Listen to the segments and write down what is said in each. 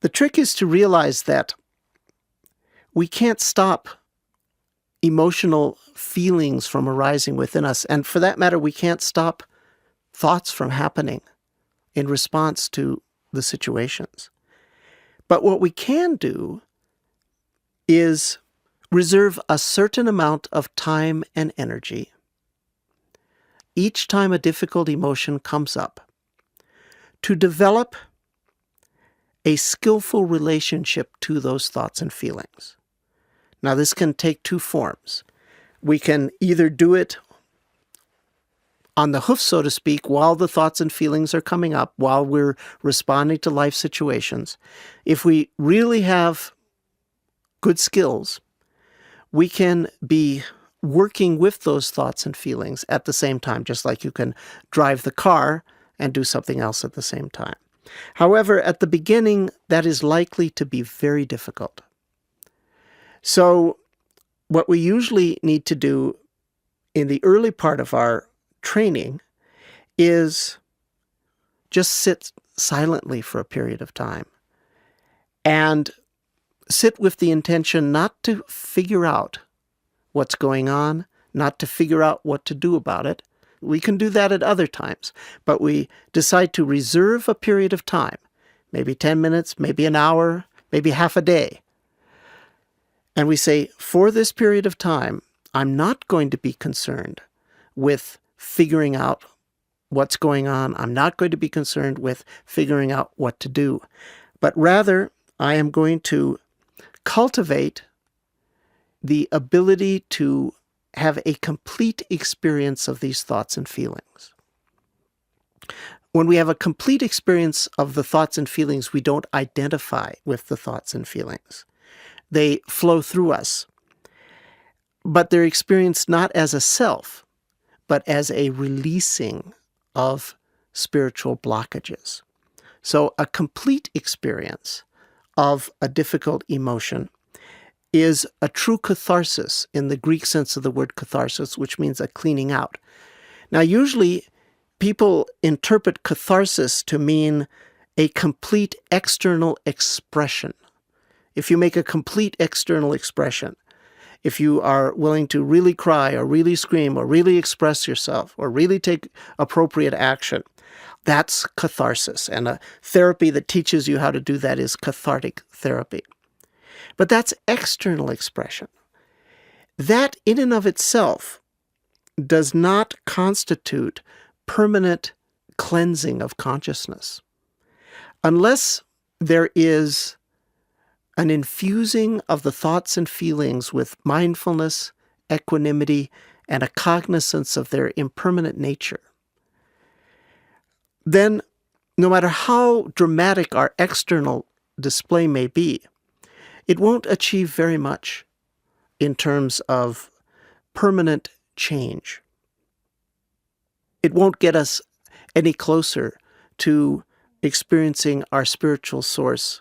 The trick is to realize that we can't stop emotional feelings from arising within us. And for that matter, we can't stop thoughts from happening in response to the situations. But what we can do is reserve a certain amount of time and energy each time a difficult emotion comes up to develop a skillful relationship to those thoughts and feelings. Now, this can take two forms. We can either do it on the hoof, so to speak, while the thoughts and feelings are coming up, while we're responding to life situations. If we really have good skills, we can be working with those thoughts and feelings at the same time, just like you can drive the car and do something else at the same time. However, at the beginning, that is likely to be very difficult. So what we usually need to do in the early part of our training is just sit silently for a period of time and sit with the intention not to figure out what's going on, not to figure out what to do about it. We can do that at other times, but we decide to reserve a period of time, maybe 10 minutes, maybe an hour, maybe half a day. And we say, for this period of time, I'm not going to be concerned with figuring out what's going on. I'm not going to be concerned with figuring out what to do. But rather, I am going to cultivate the ability to have a complete experience of these thoughts and feelings. When we have a complete experience of the thoughts and feelings, we don't identify with the thoughts and feelings. They flow through us, but they're experienced not as a self, but as a releasing of spiritual blockages. So a complete experience of a difficult emotion is a true catharsis in the Greek sense of the word catharsis, which means a cleaning out. Now, usually people interpret catharsis to mean a complete external expression. If you make a complete external expression, if you are willing to really cry or really scream or really express yourself or really take appropriate action, that's catharsis. And a therapy that teaches you how to do that is cathartic therapy. But that's external expression. That in and of itself does not constitute permanent cleansing of consciousness. Unless there is an infusing of the thoughts and feelings with mindfulness, equanimity, and a cognizance of their impermanent nature, then no matter how dramatic our external display may be, it won't achieve very much in terms of permanent change. It won't get us any closer to experiencing our spiritual source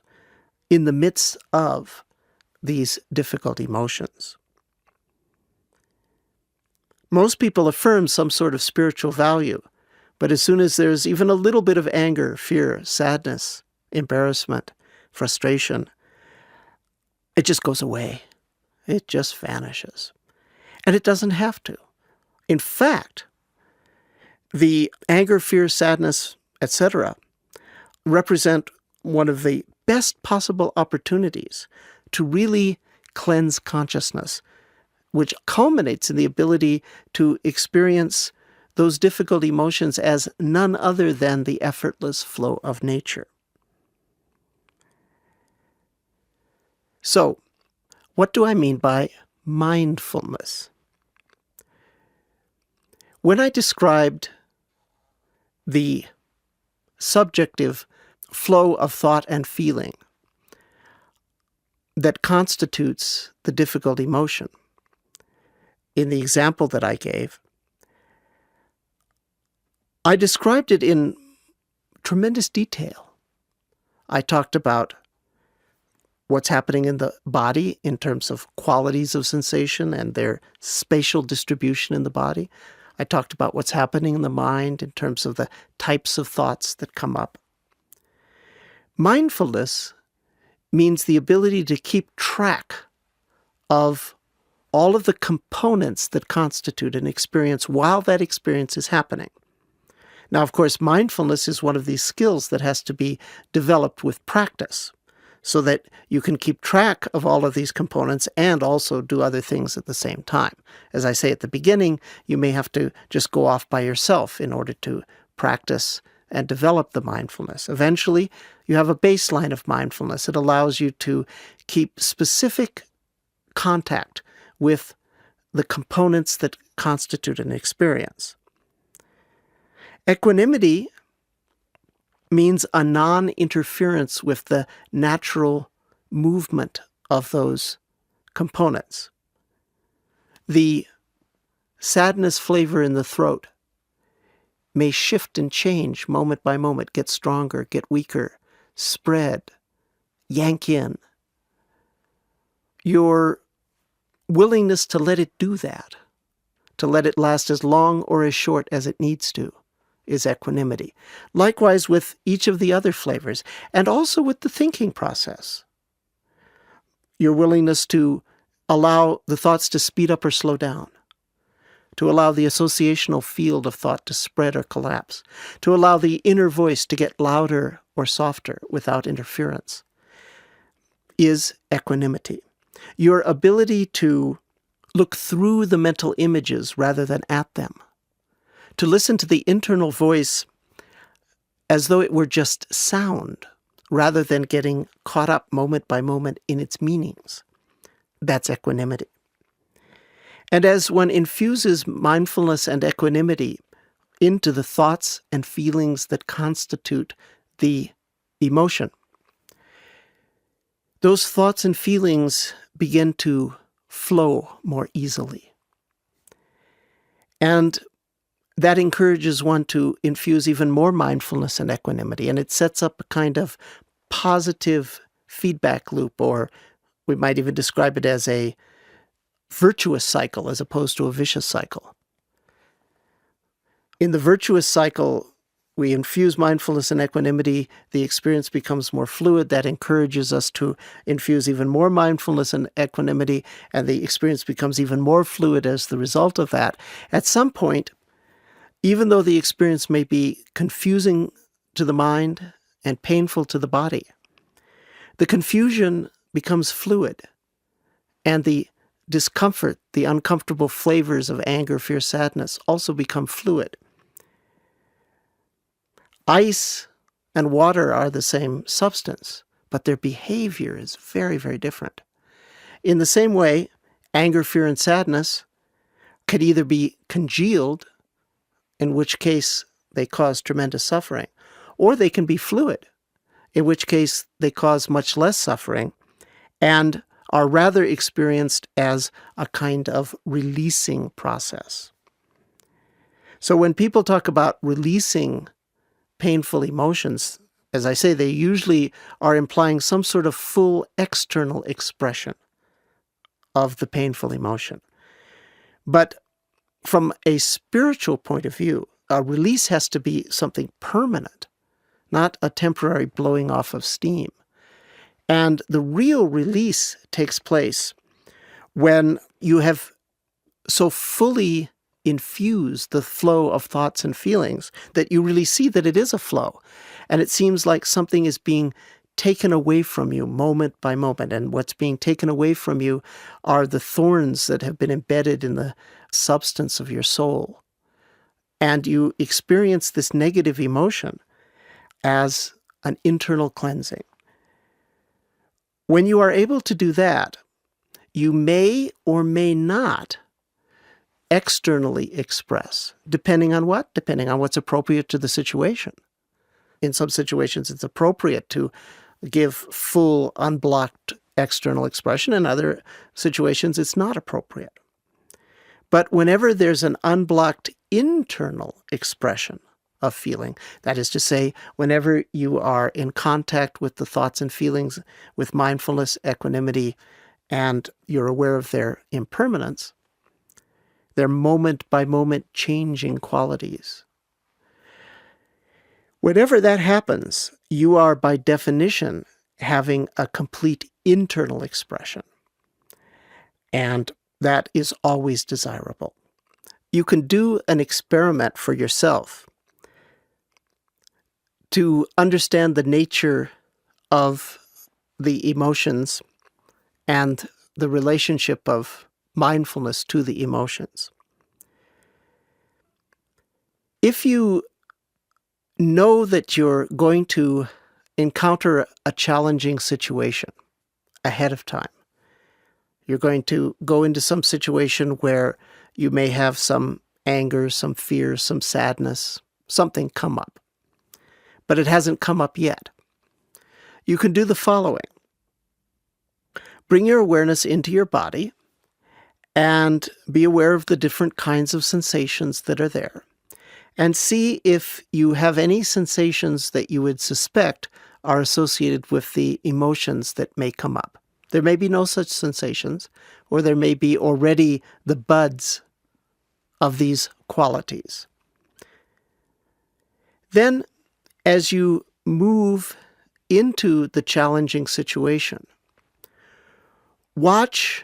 in the midst of these difficult emotions. Most people affirm some sort of spiritual value, but as soon as there's even a little bit of anger, fear, sadness, embarrassment, frustration, it just goes away. It just vanishes. And it doesn't have to. In fact, the anger, fear, sadness, etc., represent one of the best possible opportunities to really cleanse consciousness, which culminates in the ability to experience those difficult emotions as none other than the effortless flow of nature. So, what do I mean by mindfulness? When I described the subjective flow of thought and feeling that constitutes the difficult emotion, in the example that I gave, I described it in tremendous detail. I talked about what's happening in the body in terms of qualities of sensation and their spatial distribution in the body. I talked about what's happening in the mind in terms of the types of thoughts that come up. Mindfulness means the ability to keep track of all of the components that constitute an experience while that experience is happening. Now, of course, mindfulness is one of these skills that has to be developed with practice so that you can keep track of all of these components and also do other things at the same time. As I say at the beginning, you may have to just go off by yourself in order to practice and develop the mindfulness. Eventually, you have a baseline of mindfulness. It allows you to keep specific contact with the components that constitute an experience. Equanimity means a non-interference with the natural movement of those components. The sadness flavor in the throat may shift and change moment by moment, get stronger, get weaker, spread, yank in. Your willingness to let it do that, to let it last as long or as short as it needs to, is equanimity. Likewise with each of the other flavors, and also with the thinking process. Your willingness to allow the thoughts to speed up or slow down, to allow the associational field of thought to spread or collapse, to allow the inner voice to get louder or softer without interference, is equanimity. Your ability to look through the mental images rather than at them, to listen to the internal voice as though it were just sound, rather than getting caught up moment by moment in its meanings. That's equanimity. And as one infuses mindfulness and equanimity into the thoughts and feelings that constitute the emotion, those thoughts and feelings begin to flow more easily. And that encourages one to infuse even more mindfulness and equanimity, and it sets up a kind of positive feedback loop, or we might even describe it as a virtuous cycle as opposed to a vicious cycle. In the virtuous cycle, we infuse mindfulness and equanimity, the experience becomes more fluid. That encourages us to infuse even more mindfulness and equanimity, and the experience becomes even more fluid as the result of that. At some point, even though the experience may be confusing to the mind and painful to the body, the confusion becomes fluid, and the discomfort, the uncomfortable flavors of anger, fear, sadness also become fluid. Ice and water are the same substance, but their behavior is very, very different. In the same way, anger, fear, and sadness could either be congealed, in which case they cause tremendous suffering, or they can be fluid, in which case they cause much less suffering and are rather experienced as a kind of releasing process. So when people talk about releasing painful emotions, as I say, they usually are implying some sort of full external expression of the painful emotion. But from a spiritual point of view, a release has to be something permanent, not a temporary blowing off of steam. And the real release takes place when you have so fully infused the flow of thoughts and feelings that you really see that it is a flow. And it seems like something is being taken away from you moment by moment. And what's being taken away from you are the thorns that have been embedded in the substance of your soul. And you experience this negative emotion as an internal cleansing. When you are able to do that, you may or may not externally express, depending on what? Depending on what's appropriate to the situation. In some situations, it's appropriate to give full, unblocked external expression. In other situations, it's not appropriate. But whenever there's an unblocked internal expression of feeling, that is to say, whenever you are in contact with the thoughts and feelings with mindfulness, equanimity, and you're aware of their impermanence, their moment-by-moment changing qualities. Whenever that happens, you are by definition having a complete internal expression. And that is always desirable. You can do an experiment for yourself to understand the nature of the emotions and the relationship of mindfulness to the emotions. If you know that you're going to encounter a challenging situation ahead of time, you're going to go into some situation where you may have some anger, some fear, some sadness, something come up, but it hasn't come up yet. You can do the following. Bring your awareness into your body and be aware of the different kinds of sensations that are there. And see if you have any sensations that you would suspect are associated with the emotions that may come up. There may be no such sensations, or there may be already the buds of these qualities. Then, as you move into the challenging situation, watch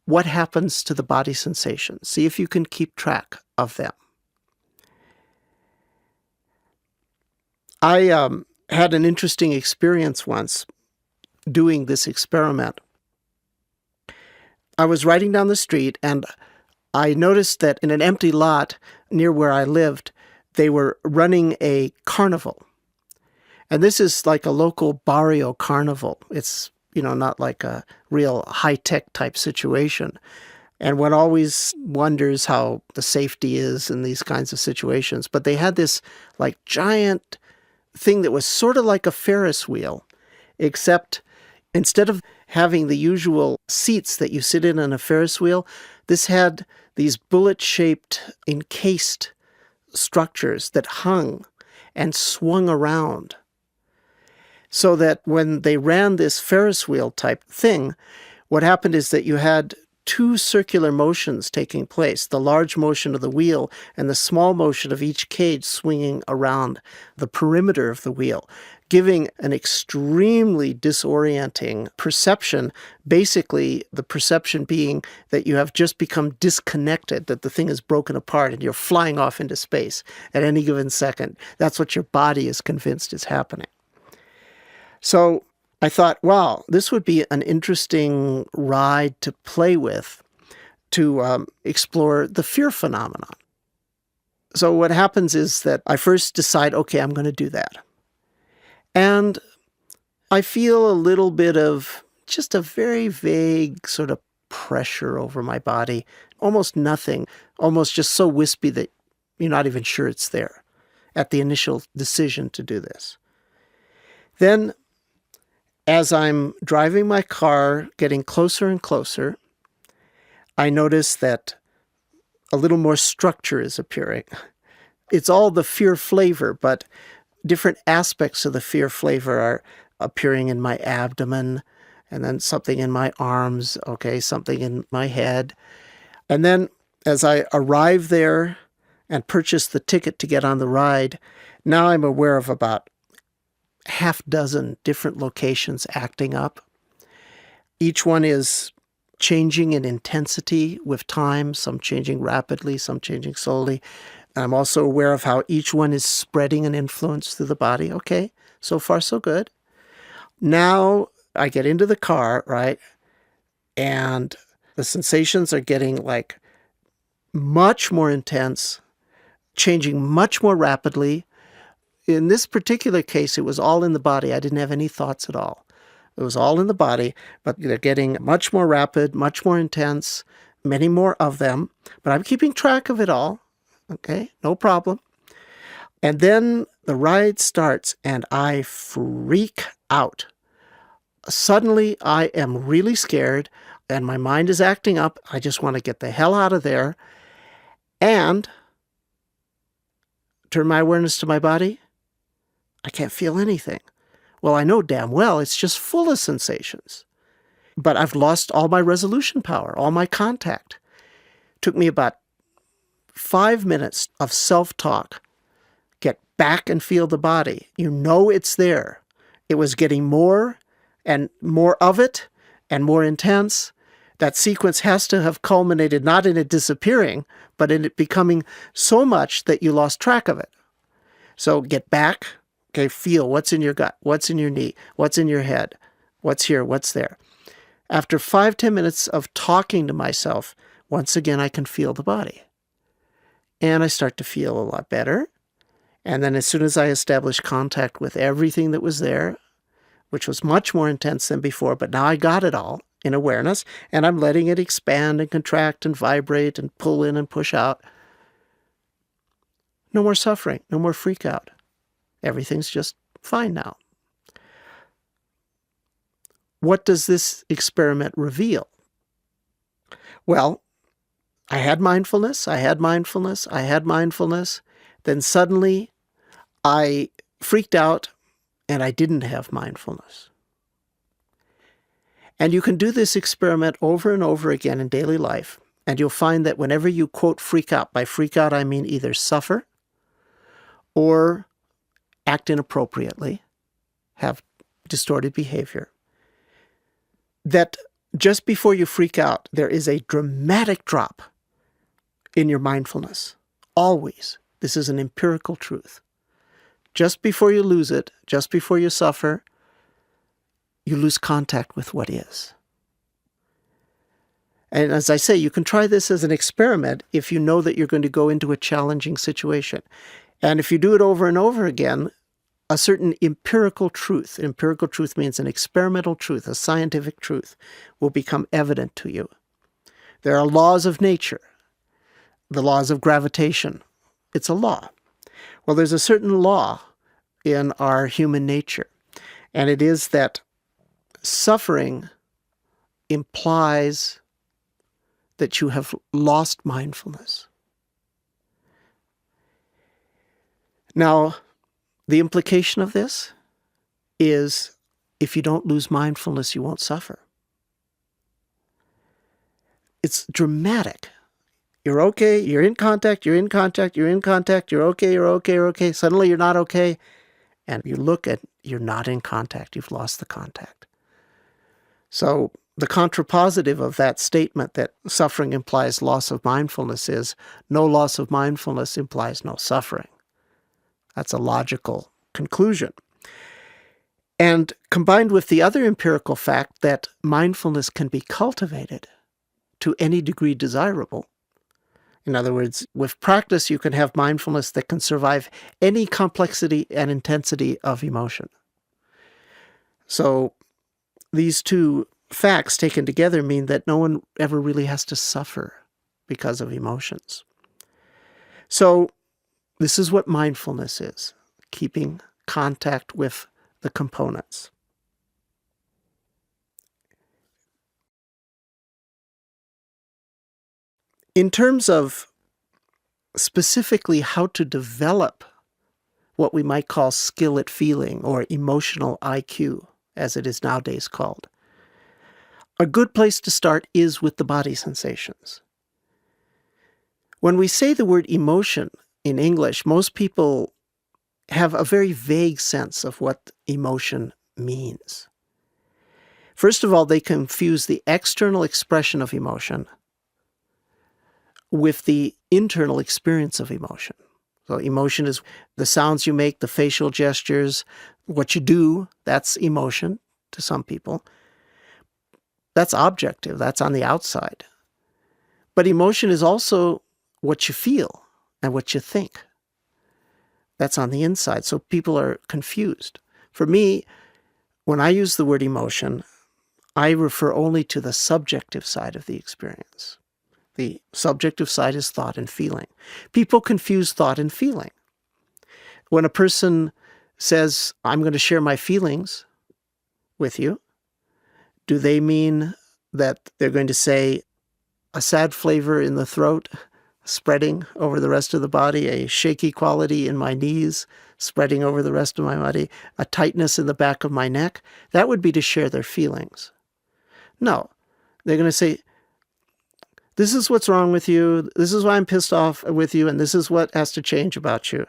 what happens to the body sensations. See if you can keep track of them. I had an interesting experience once doing this experiment. I was riding down the street and I noticed that in an empty lot near where I lived, they were running a carnival. And this is like a local barrio carnival. It's, not like a real high-tech type situation. And one always wonders how the safety is in these kinds of situations. But they had this like giant thing that was sort of like a Ferris wheel, except instead of having the usual seats that you sit in a Ferris wheel, this had these bullet-shaped encased structures that hung and swung around. So that when they ran this Ferris wheel type thing, what happened is that you had two circular motions taking place, the large motion of the wheel and the small motion of each cage swinging around the perimeter of the wheel, giving an extremely disorienting perception, basically the perception being that you have just become disconnected, that the thing is broken apart and you're flying off into space at any given second. That's what your body is convinced is happening. So I thought, wow, this would be an interesting ride to play with, to explore the fear phenomenon. So what happens is that I first decide, okay, I'm going to do that. And I feel a little bit of just a very vague sort of pressure over my body, almost nothing, almost just so wispy that you're not even sure it's there at the initial decision to do this. Then, as I'm driving my car, getting closer and closer, I notice that a little more structure is appearing. It's all the fear flavor, but different aspects of the fear flavor are appearing in my abdomen, and then something in my arms, something in my head. And then as I arrive there and purchase the ticket to get on the ride, now I'm aware of about half dozen different locations acting up. Each one is changing in intensity with time, some changing rapidly, some changing slowly. I'm also aware of how each one is spreading an influence through the body. Okay, so far so good. Now I get into the car, right? And the sensations are getting like much more intense, changing much more rapidly. In this particular case, it was all in the body. I didn't have any thoughts at all. It was all in the body, but they're getting much more rapid, much more intense, many more of them. But I'm keeping track of it all. Okay, no problem. And then the ride starts and I freak out. Suddenly, I am really scared and my mind is acting up. I just want to get the hell out of there and turn my awareness to my body. I can't feel anything. Well, I know damn well it's just full of sensations. But I've lost all my resolution power, all my contact. Took me about 5 minutes of self-talk. Get back and feel the body. You know it's there. It was getting more and more of it and more intense, that sequence has to have culminated not in it disappearing, but in it becoming so much that you lost track of it. So get back, okay, feel what's in your gut, what's in your knee, what's in your head, what's here, what's there. After 5-10 minutes of talking to myself, once again I can feel the body. And I start to feel a lot better. And then as soon as I establish contact with everything that was there, which was much more intense than before, but now I got it all in awareness, and I'm letting it expand and contract and vibrate and pull in and push out. No more suffering, no more freak out. Everything's just fine now. What does this experiment reveal? Well, I had mindfulness, then suddenly I freaked out and I didn't have mindfulness. And you can do this experiment over and over again in daily life, and you'll find that whenever you, quote, freak out, by freak out I mean either suffer or act inappropriately, have distorted behavior, that just before you freak out, there is a dramatic drop in your mindfulness. Always. This is an empirical truth. Just before you lose it, just before you suffer, you lose contact with what is. And as I say, you can try this as an experiment if you know that you're going to go into a challenging situation. And if you do it over and over again, a certain empirical truth means an experimental truth, a scientific truth, will become evident to you. There are laws of nature, the laws of gravitation. It's a law. Well, there's a certain law in our human nature, and it is that suffering implies that you have lost mindfulness. Now, the implication of this is if you don't lose mindfulness, you won't suffer. It's dramatic. You're okay, you're in contact, you're okay. Suddenly you're not okay. And you look at, you're not in contact, you've lost the contact. So the contrapositive of that statement that suffering implies loss of mindfulness is no loss of mindfulness implies no suffering. That's a logical conclusion. And combined with the other empirical fact that mindfulness can be cultivated to any degree desirable. In other words, with practice, you can have mindfulness that can survive any complexity and intensity of emotion. So these two facts taken together mean that no one ever really has to suffer because of emotions. So this is what mindfulness is, keeping contact with the components. In terms of specifically how to develop what we might call skill at feeling or emotional IQ, as it is nowadays called, a good place to start is with the body sensations. When we say the word emotion in English, most people have a very vague sense of what emotion means. First of all, they confuse the external expression of emotion with the internal experience of emotion. So emotion is the sounds you make, the facial gestures, what you do, that's emotion to some people. That's objective, that's on the outside. But emotion is also what you feel and what you think. That's on the inside. So people are confused. For me, when I use the word emotion, I refer only to the subjective side of the experience. The subjective side is thought and feeling. People confuse thought and feeling. When a person says, I'm going to share my feelings with you, do they mean that they're going to say a sad flavor in the throat spreading over the rest of the body, a shaky quality in my knees spreading over the rest of my body, a tightness in the back of my neck? That would be to share their feelings. No, they're going to say, this is what's wrong with you, this is why I'm pissed off with you, and this is what has to change about you.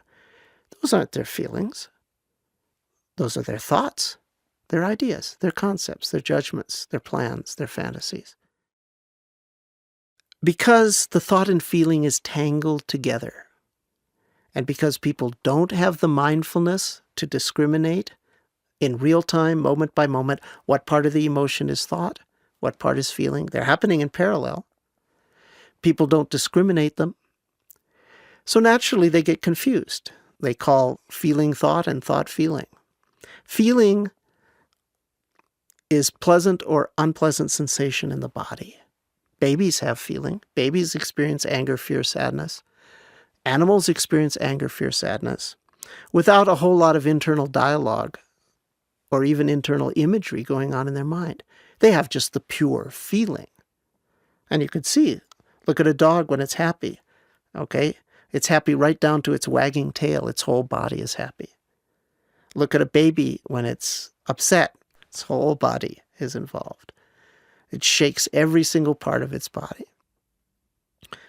Those aren't their feelings. Those are their thoughts. They're ideas, they're concepts, they're judgments, they're plans, they're fantasies. Because the thought and feeling is tangled together, and because people don't have the mindfulness to discriminate in real time, moment by moment, what part of the emotion is thought, what part is feeling, they're happening in parallel. People don't discriminate them. So naturally they get confused. They call feeling thought and thought feeling. Feeling is pleasant or unpleasant sensation in the body. Babies have feeling. Babies experience anger, fear, sadness. Animals experience anger, fear, sadness without a whole lot of internal dialogue or even internal imagery going on in their mind. They have just the pure feeling. And you could see, look at a dog when it's happy, okay? It's happy right down to its wagging tail. Its whole body is happy. Look at a baby when it's upset. Its whole body is involved. It shakes every single part of its body.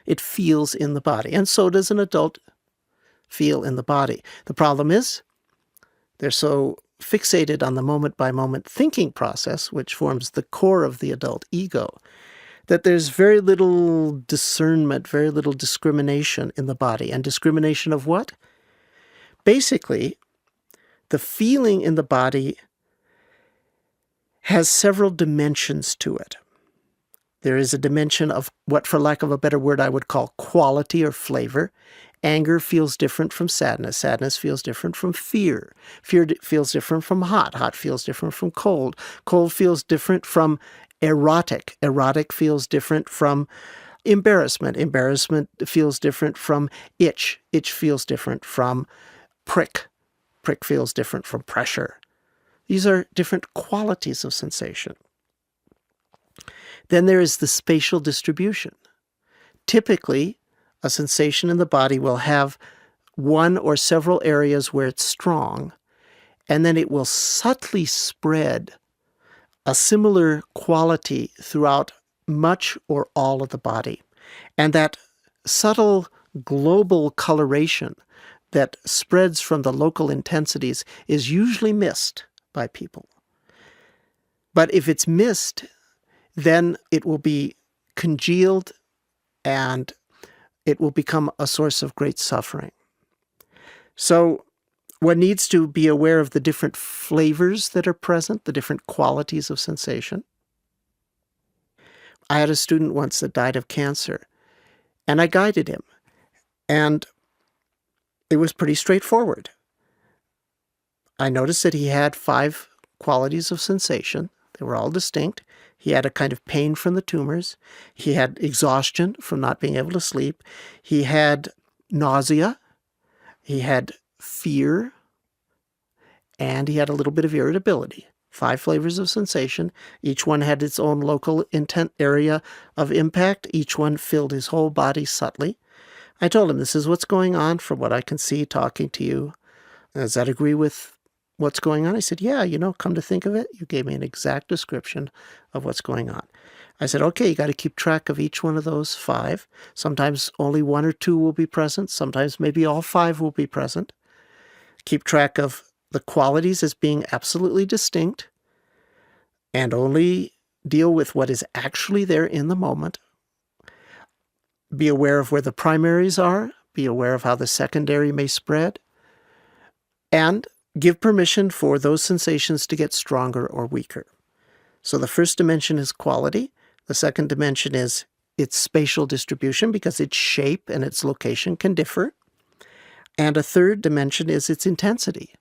It feels in the body, and so does an adult feel in the body. The problem is they're so fixated on the moment-by-moment thinking process, which forms the core of the adult ego, that there's very little discernment, very little discrimination in the body. And discrimination of what? Basically, the feeling in the body has several dimensions to it. There is a dimension of what, for lack of a better word, I would call quality or flavor. Anger feels different from sadness. Sadness feels different from fear. Fear feels different from hot. Hot feels different from cold. Cold feels different from erotic. Erotic feels different from embarrassment. Embarrassment feels different from itch. Itch feels different from prick. Prick feels different from pressure. These are different qualities of sensation. Then there is the spatial distribution. Typically, a sensation in the body will have one or several areas where it's strong, and then it will subtly spread a similar quality throughout much or all of the body. And that subtle global coloration that spreads from the local intensities is usually missed by people. But if it's missed, then it will be congealed and it will become a source of great suffering. So one needs to be aware of the different flavors that are present, the different qualities of sensation. I had a student once that died of cancer, and I guided him, and it was pretty straightforward. I noticed that he had 5 qualities of sensation. They were all distinct. He had a kind of pain from the tumors. He had exhaustion from not being able to sleep. He had nausea. He had fear. And he had a little bit of irritability. 5 flavors of sensation. Each one had its own local intent area of impact. Each one filled his whole body subtly. I told him, this is what's going on from what I can see talking to you. Does that agree with what's going on? I said, yeah, come to think of it, you gave me an exact description of what's going on. I said, okay, you got to keep track of each one of those 5. Sometimes only 1 or 2 will be present. Sometimes maybe all 5 will be present. Keep track of the qualities as being absolutely distinct and only deal with what is actually there in the moment. Be aware of where the primaries are. Be aware of how the secondary may spread. And give permission for those sensations to get stronger or weaker. So the first dimension is quality. The second dimension is its spatial distribution, because its shape and its location can differ. And a third dimension is its intensity.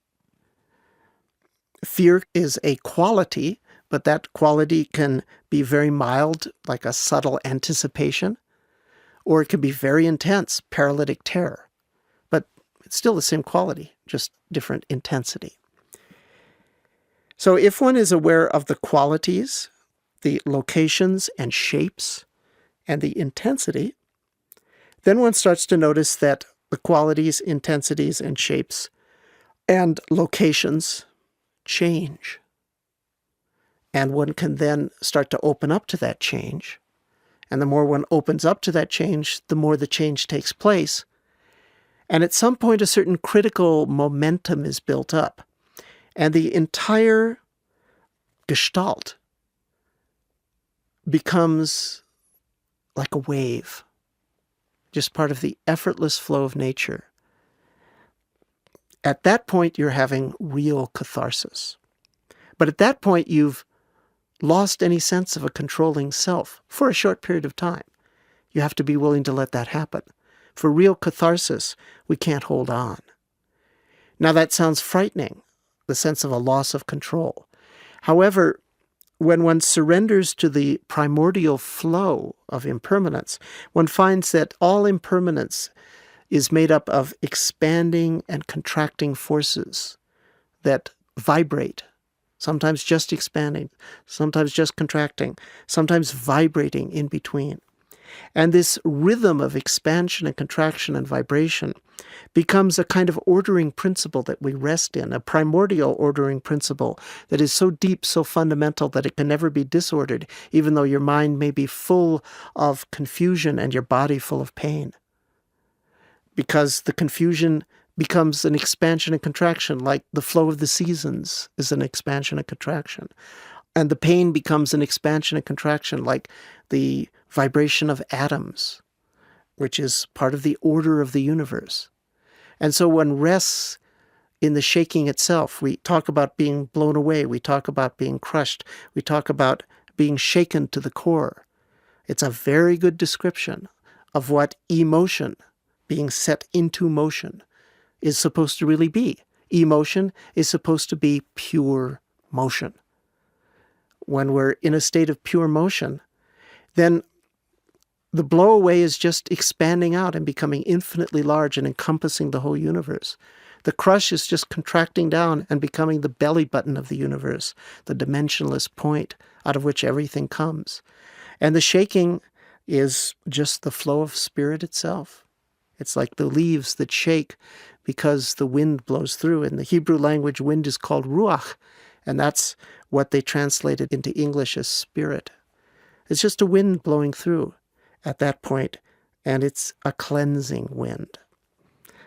Fear is a quality, but that quality can be very mild, like a subtle anticipation, or it can be very intense, paralytic terror. But it's still the same quality, just different intensity. So if one is aware of the qualities, the locations and shapes, and the intensity, then one starts to notice that the qualities, intensities, and shapes and locations change. And one can then start to open up to that change. And the more one opens up to that change, the more the change takes place. And at some point, a certain critical momentum is built up. And the entire gestalt becomes like a wave, just part of the effortless flow of nature. At that point, you're having real catharsis. But at that point, you've lost any sense of a controlling self for a short period of time. You have to be willing to let that happen. For real catharsis, we can't hold on. Now that sounds frightening, the sense of a loss of control. However, when one surrenders to the primordial flow of impermanence, one finds that all impermanence is made up of expanding and contracting forces that vibrate, sometimes just expanding, sometimes just contracting, sometimes vibrating in between. And this rhythm of expansion and contraction and vibration becomes a kind of ordering principle that we rest in, a primordial ordering principle that is so deep, so fundamental that it can never be disordered, even though your mind may be full of confusion and your body full of pain. Because the confusion becomes an expansion and contraction, like the flow of the seasons is an expansion and contraction. And the pain becomes an expansion and contraction, like the vibration of atoms, which is part of the order of the universe. And so one rests in the shaking itself. We talk about being blown away. We talk about being crushed. We talk about being shaken to the core. It's a very good description of what emotion, being set into motion, is supposed to really be. Emotion is supposed to be pure motion. When we're in a state of pure motion, then the blowaway is just expanding out and becoming infinitely large and encompassing the whole universe. The crush is just contracting down and becoming the belly button of the universe, the dimensionless point out of which everything comes. And the shaking is just the flow of spirit itself. It's like the leaves that shake because the wind blows through. In the Hebrew language, wind is called ruach, and that's what they translated into English as spirit. It's just a wind blowing through at that point, and it's a cleansing wind.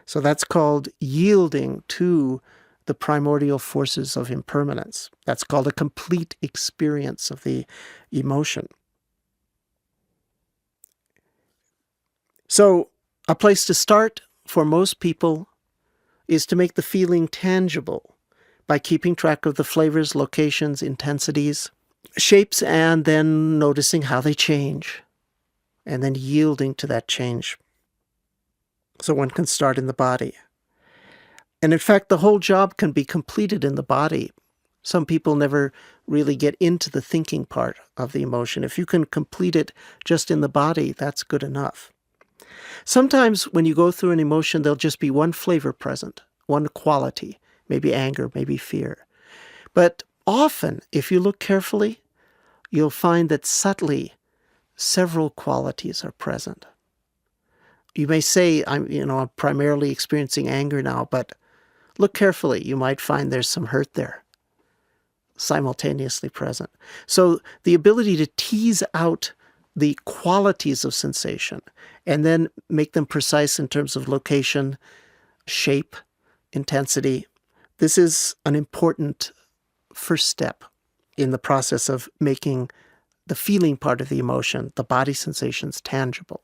So that's called yielding to the primordial forces of impermanence. That's called a complete experience of the emotion. So a place to start for most people is to make the feeling tangible by keeping track of the flavors, locations, intensities, shapes, and then noticing how they change, and then yielding to that change. So one can start in the body. And in fact, the whole job can be completed in the body. Some people never really get into the thinking part of the emotion. If you can complete it just in the body, that's good enough. Sometimes when you go through an emotion, there'll just be one flavor present, one quality, maybe anger, maybe fear. But often, if you look carefully, you'll find that subtly several qualities are present. You may say, I'm primarily experiencing anger now, but look carefully. You might find there's some hurt there, simultaneously present. So the ability to tease out the qualities of sensation and then make them precise in terms of location, shape, intensity, this is an important first step in the process of making the feeling part of the emotion, the body sensations, tangible.